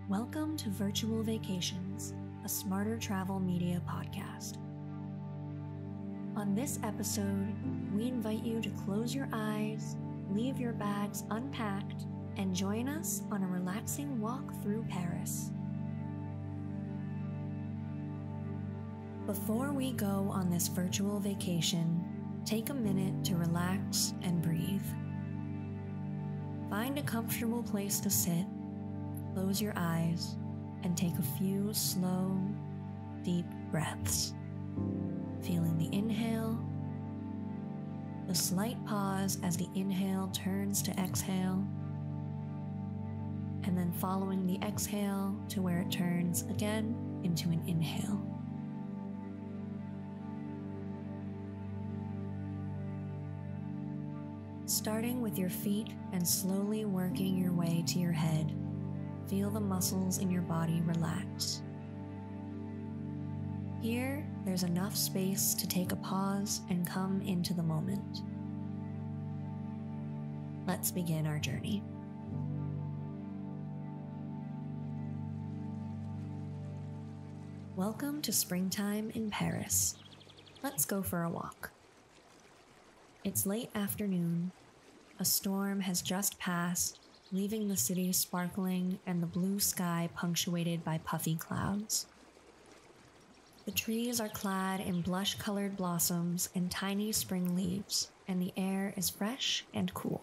Welcome to Virtual Vacations, a smarter travel media podcast. On this episode, we invite you to close your eyes, leave your bags unpacked, and join us on a relaxing walk through Paris. Before we go on this virtual vacation, take a minute to relax and breathe. Find a comfortable place to sit, close your eyes, and take a few slow, deep breaths. Feeling the inhale, the slight pause as the inhale turns to exhale, and then following the exhale to where it turns again into an inhale. Starting with your feet and slowly working your way to your head, feel the muscles in your body relax. Here, there's enough space to take a pause and come into the moment. Let's begin our journey. Welcome to springtime in Paris. Let's go for a walk. It's late afternoon. A storm has just passed, leaving the city sparkling and the blue sky punctuated by puffy clouds. The trees are clad in blush-colored blossoms and tiny spring leaves, and the air is fresh and cool.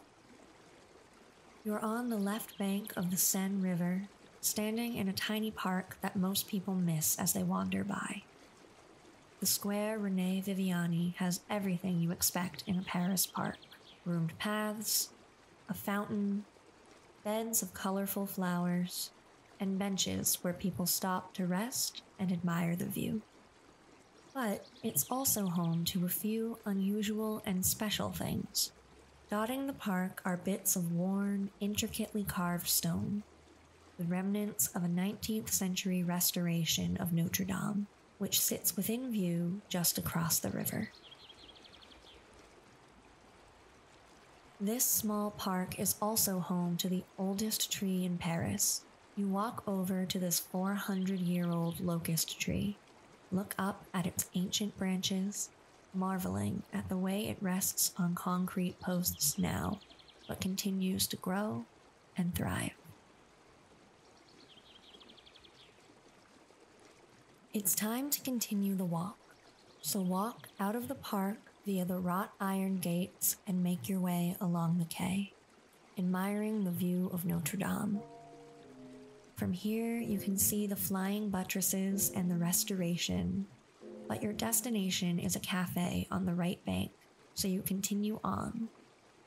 You're on the left bank of the Seine River, standing in a tiny park that most people miss as they wander by. The square René Viviani has everything you expect in a Paris park: groomed paths, a fountain, beds of colorful flowers, and benches where people stop to rest and admire the view. But it's also home to a few unusual and special things. Dotting the park are bits of worn, intricately carved stone, the remnants of a 19th century restoration of Notre Dame, which sits within view just across the river. This small park is also home to the oldest tree in Paris. You walk over to this 400-year-old locust tree, look up at its ancient branches, marveling at the way it rests on concrete posts now, but continues to grow and thrive. It's time to continue the walk, so walk out of the park via the wrought iron gates and make your way along the quay, admiring the view of Notre Dame. From here, you can see the flying buttresses and the restoration, but your destination is a cafe on the right bank, so you continue on,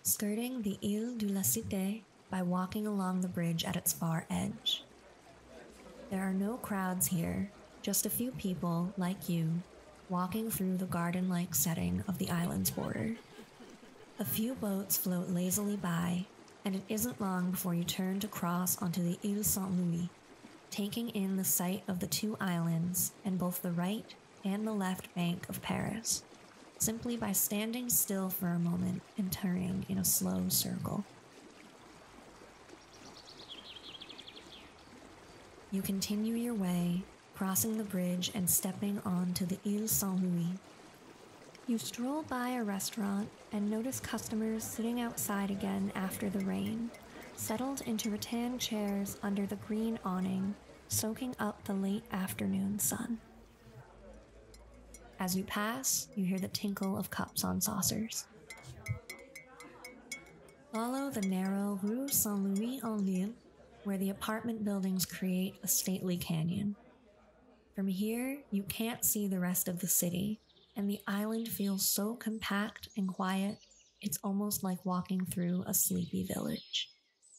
skirting the Ile de la Cité by walking along the bridge at its far edge. There are no crowds here, just a few people, like you, walking through the garden-like setting of the island's border. A few boats float lazily by, and it isn't long before you turn to cross onto the Ile Saint-Louis, taking in the sight of the two islands and both the right and the left bank of Paris, simply by standing still for a moment and turning in a slow circle. You continue your way, crossing the bridge and stepping onto the Ile Saint-Louis. You stroll by a restaurant and notice customers sitting outside again after the rain, settled into rattan chairs under the green awning, soaking up the late afternoon sun. As you pass, you hear the tinkle of cups on saucers. Follow the narrow Rue Saint-Louis-en-Lille, where the apartment buildings create a stately canyon. From here, you can't see the rest of the city, and the island feels so compact and quiet, it's almost like walking through a sleepy village.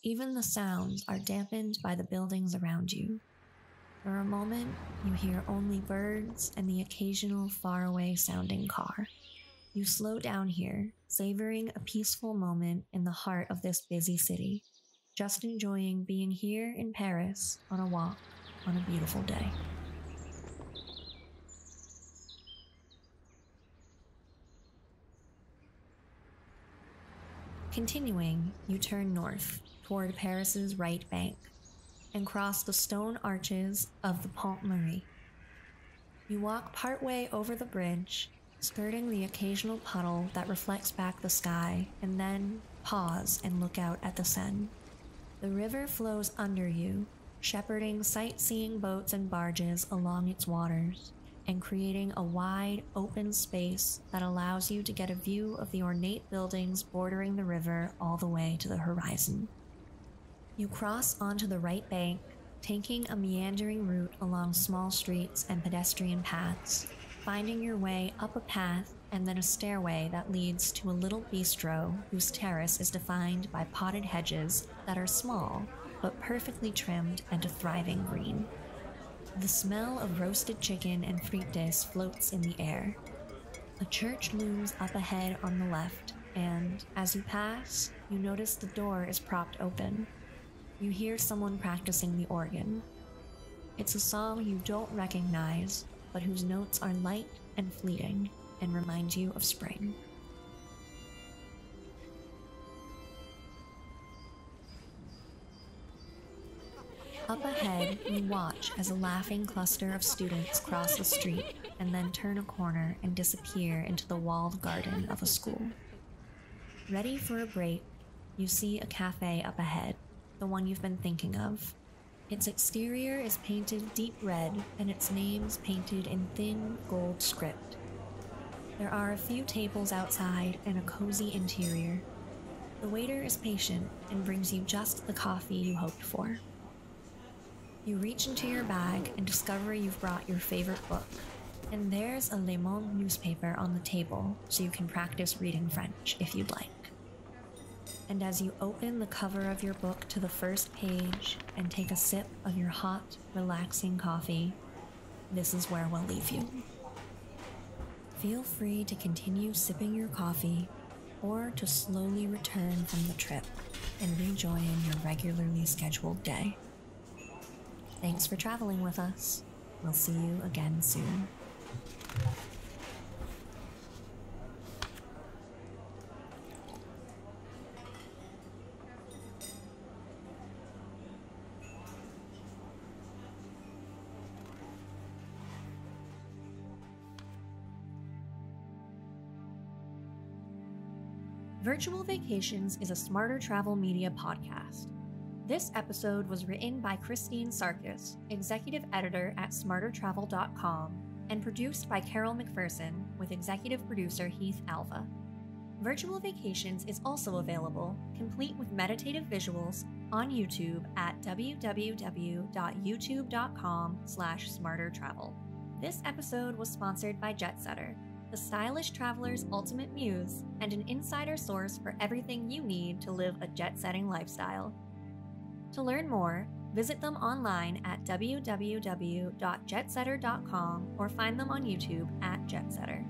Even the sounds are dampened by the buildings around you. For a moment, you hear only birds and the occasional faraway sounding car. You slow down here, savoring a peaceful moment in the heart of this busy city, just enjoying being here in Paris on a walk on a beautiful day. Continuing, you turn north, toward Paris's right bank, and cross the stone arches of the Pont Marie. You walk partway over the bridge, skirting the occasional puddle that reflects back the sky, and then pause and look out at the Seine. The river flows under you, shepherding sightseeing boats and barges along its waters, and creating a wide, open space that allows you to get a view of the ornate buildings bordering the river all the way to the horizon. You cross onto the right bank, taking a meandering route along small streets and pedestrian paths, finding your way up a path and then a stairway that leads to a little bistro whose terrace is defined by potted hedges that are small, but perfectly trimmed and a thriving green. The smell of roasted chicken and frites floats in the air. A church looms up ahead on the left, and as you pass, you notice the door is propped open. You hear someone practicing the organ. It's a song you don't recognize, but whose notes are light and fleeting and remind you of spring. Up ahead, you watch as a laughing cluster of students cross the street and then turn a corner and disappear into the walled garden of a school. Ready for a break, you see a cafe up ahead, the one you've been thinking of. Its exterior is painted deep red and its name's painted in thin gold script. There are a few tables outside and a cozy interior. The waiter is patient and brings you just the coffee you hoped for. You reach into your bag and discover you've brought your favorite book, and there's a Le Monde newspaper on the table so you can practice reading French if you'd like. And as you open the cover of your book to the first page and take a sip of your hot, relaxing coffee, this is where we'll leave you. Feel free to continue sipping your coffee or to slowly return from the trip and rejoin your regularly scheduled day. Thanks for traveling with us. We'll see you again soon. Virtual Vacations is a Smarter Travel Media podcast. This episode was written by Christine Sarkis, executive editor at smartertravel.com, and produced by Carol McPherson with executive producer Heath Alva. Virtual Vacations is also available, complete with meditative visuals, on YouTube at www.youtube.com/smartertravel. This episode was sponsored by Jetsetter, the stylish traveler's ultimate muse and an insider source for everything you need to live a jet-setting lifestyle. To learn more, visit them online at www.jetsetter.com or find them on YouTube at Jetsetter.